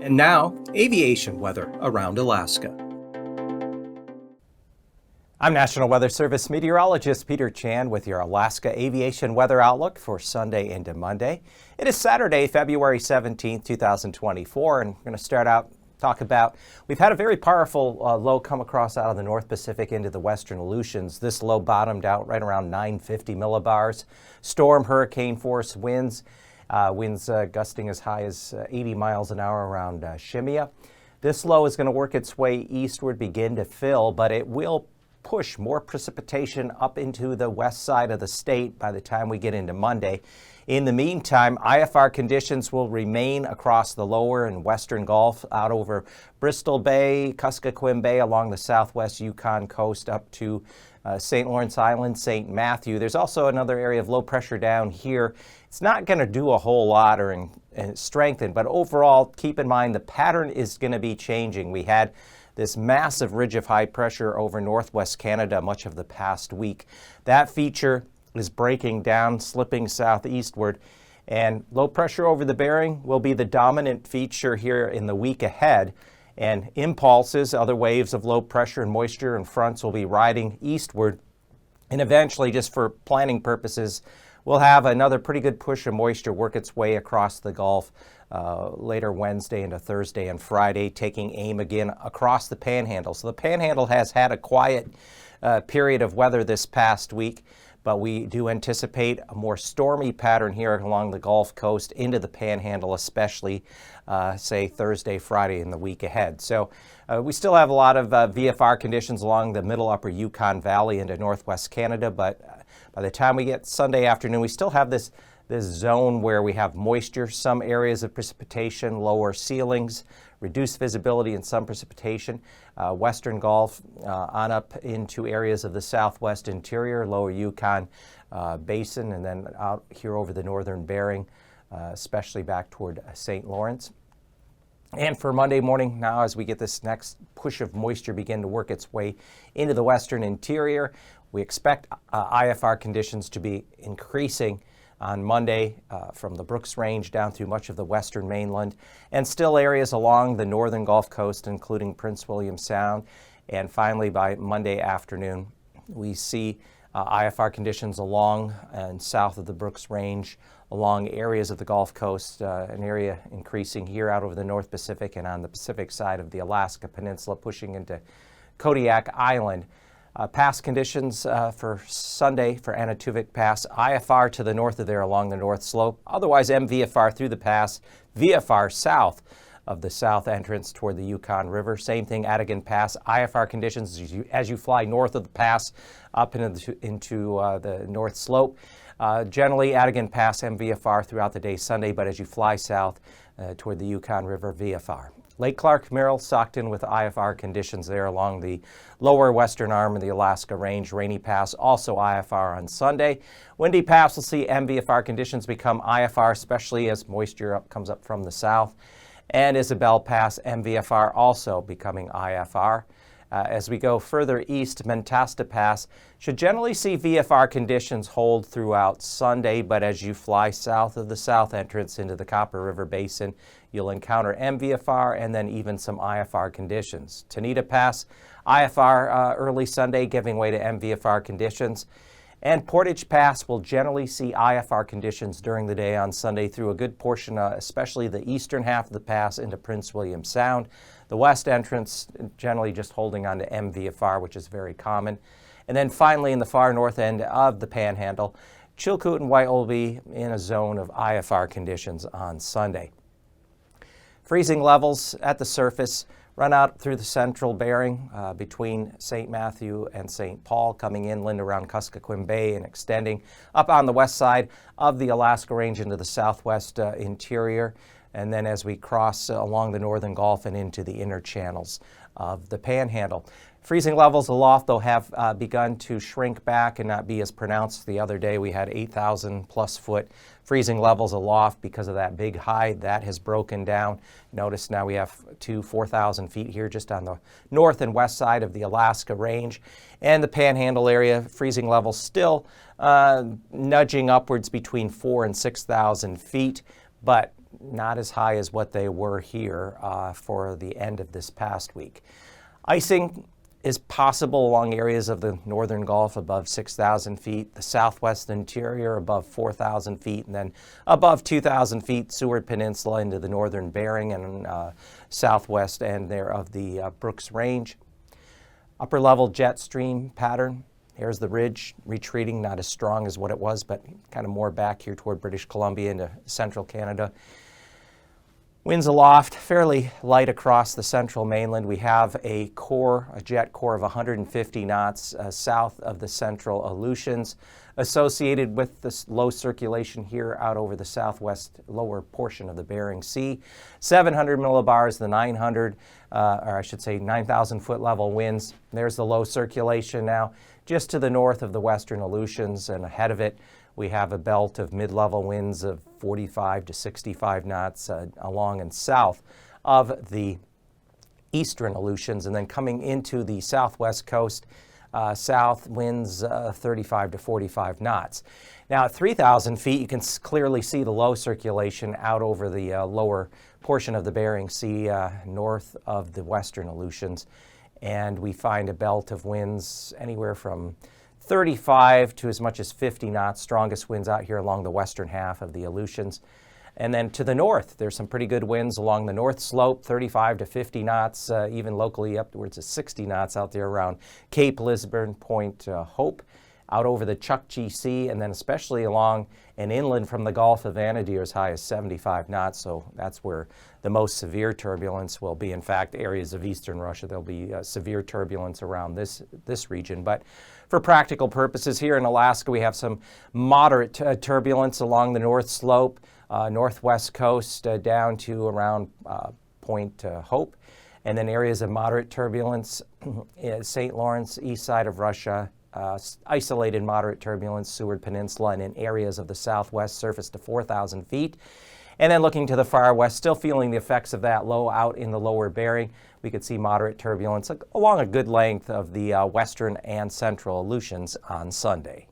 And now, aviation weather around Alaska. I'm National Weather Service meteorologist Peter Chan with your Alaska aviation weather outlook for Sunday into Monday. It is Saturday, February 17th, 2024, and we're going to start out we've had a very powerful low come across out of the North Pacific into the western Aleutians. This low bottomed out right around 950 millibars. Storm hurricane force winds. Winds gusting as high as 80 miles an hour around Shemya. This low is going to work its way eastward, begin to fill, but it will push more precipitation up into the west side of the state by the time we get into Monday. In the meantime, IFR conditions will remain across the lower and western Gulf, out over Bristol Bay, Kuskokwim Bay, along the southwest Yukon coast up to St. Lawrence Island, St. Matthew. There's also another area of low pressure down here. It's not going to do a whole lot or strengthen, but overall, keep in mind the pattern is going to be changing. We had this massive ridge of high pressure over northwest Canada much of the past week. That feature is breaking down, slipping southeastward, and low pressure over the Bering will be the dominant feature here in the week ahead. And impulses, other waves of low pressure and moisture and fronts will be riding eastward. And eventually, just for planning purposes, we'll have another pretty good push of moisture work its way across the Gulf later Wednesday into Thursday and Friday, taking aim again across the Panhandle. So the Panhandle has had a quiet period of weather this past week, but we do anticipate a more stormy pattern here along the Gulf Coast into the Panhandle, especially, say, Thursday, Friday, and the week ahead. So we still have a lot of VFR conditions along the middle upper Yukon Valley into northwest Canada, but by the time we get Sunday afternoon, we still have this zone where we have moisture, some areas of precipitation, lower ceilings, reduced visibility and some precipitation. Western Gulf on up into areas of the southwest interior, lower Yukon Basin, and then out here over the northern Bering, especially back toward St. Lawrence. And for Monday morning, now as we get this next push of moisture begin to work its way into the western interior, we expect IFR conditions to be increasing on Monday from the Brooks Range down through much of the western mainland, and still areas along the northern Gulf Coast, including Prince William Sound. And finally, by Monday afternoon, we see IFR conditions along and south of the Brooks Range, along areas of the Gulf Coast, an area increasing here out over the North Pacific and on the Pacific side of the Alaska Peninsula, pushing into Kodiak Island. Pass conditions for Sunday for Anatuvik Pass, IFR to the north of there along the north slope, otherwise MVFR through the pass, VFR south of the south entrance toward the Yukon River. Same thing, Atigun Pass, IFR conditions as you fly north of the pass up into the north slope. Generally, Atigun Pass MVFR throughout the day Sunday, but as you fly south toward the Yukon River, VFR. Lake Clark, Merrill, Stockton with IFR conditions there along the lower western arm of the Alaska Range. Rainy Pass, also IFR on Sunday. Windy Pass will see MVFR conditions become IFR, especially as moisture comes up from the south. And Isabel Pass, MVFR also becoming IFR. As we go further east, Mentasta Pass should generally see VFR conditions hold throughout Sunday, but as you fly south of the south entrance into the Copper River Basin, you'll encounter MVFR and then even some IFR conditions. Tanita Pass, IFR early Sunday, giving way to MVFR conditions. And Portage Pass will generally see IFR conditions during the day on Sunday through a good portion, especially the eastern half of the pass into Prince William Sound. The west entrance generally just holding on to MVFR, which is very common. And then finally in the far north end of the Panhandle, Chilkoot and White will be in a zone of IFR conditions on Sunday. Freezing levels at the surface run out through the central Bering between St. Matthew and St. Paul, coming inland around Kuskokwim Bay and extending up on the west side of the Alaska Range into the southwest interior. And then as we cross along the northern Gulf and into the inner channels of the Panhandle. Freezing levels aloft, though, have begun to shrink back and not be as pronounced. The other day we had 8,000 plus foot freezing levels aloft because of that big high. That has broken down. Notice now we have 4,000 feet here just on the north and west side of the Alaska Range. And the Panhandle area, freezing levels still nudging upwards between 4,000 and 6,000 feet. But not as high as what they were here for the end of this past week. Icing is possible along areas of the northern Gulf above 6,000 feet, the southwest interior above 4,000 feet, and then above 2,000 feet, Seward Peninsula into the northern Bering and southwest end there of the Brooks Range. Upper level jet stream pattern. Here's the ridge retreating, not as strong as what it was, but kind of more back here toward British Columbia into central Canada. Winds aloft, fairly light across the central mainland. We have a jet core of 150 knots south of the central Aleutians, associated with this low circulation here out over the southwest lower portion of the Bering Sea. 700 millibars, the 9,000 foot level winds. There's the low circulation now, just to the north of the western Aleutians, and ahead of it, we have a belt of mid-level winds of 45 to 65 knots along and south of the eastern Aleutians, and then coming into the southwest coast, south winds 35 to 45 knots. Now at 3,000 feet, you can clearly see the low circulation out over the lower portion of the Bering Sea north of the western Aleutians, and we find a belt of winds anywhere from 35 to as much as 50 knots, strongest winds out here along the western half of the Aleutians. And then to the north, there's some pretty good winds along the north slope, 35 to 50 knots, even locally upwards of 60 knots out there around Cape Lisburne, Point Hope, out over the Chukchi Sea, and then especially along and inland from the Gulf of Anadyr as high as 75 knots. So that's where the most severe turbulence will be. In fact, areas of eastern Russia, there'll be severe turbulence around this region. But for practical purposes, here in Alaska, we have some moderate turbulence along the north slope, northwest coast down to around Point Hope, and then areas of moderate turbulence in St. Lawrence, east side of Russia, isolated moderate turbulence, Seward Peninsula, and in areas of the southwest surface to 4,000 feet. And then looking to the far west, still feeling the effects of that low out in the lower Bering. We could see moderate turbulence along a good length of the western and central Aleutians on Sunday.